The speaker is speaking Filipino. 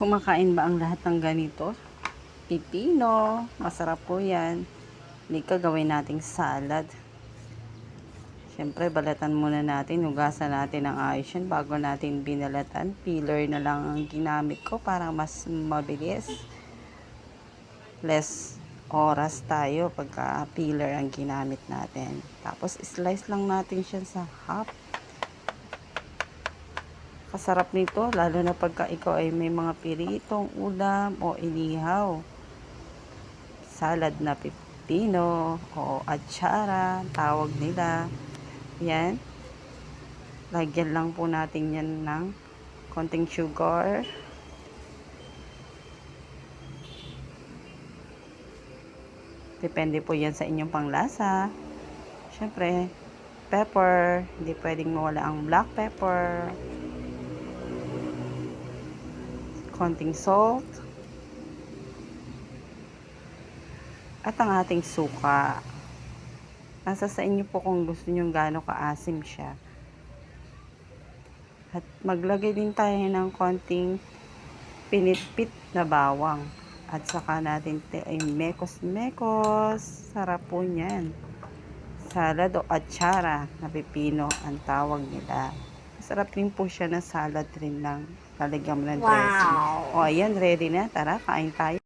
Kumakain ba ang lahat ng ganito? Pipino, masarap po yan. Halika, gawin nating salad. Siyempre, balatan muna natin, hugasan natin ang ayos yan bago natin binalatan. Peeler na lang ang ginamit ko para mas mabilis. Less oras tayo pagka peeler ang ginamit natin. Tapos, slice lang natin siya sa half. Kasarap nito, lalo na pagka ikaw ay may mga piritong ulam o inihaw. Salad na pipino o atsara, tawag nila. Yan. Lagyan lang po natin yan ng konting sugar. Depende po yan sa inyong panglasa. Siyempre, pepper. Hindi pwedeng mawala ang black pepper. Konting salt. At ang ating suka. Nasa sa inyo po kung gusto nyo gaano kaasim siya. At maglagay din tayo ng konting pinitpit na bawang. At saka natin ay mekos-mekos. Sarap po niyan. Salad o atsara na pipino ang tawag nila. Masarap din po siya na salad rin lang. Lalagyan mo ng dressing. O ayan, ready na. Tara, kain tayo.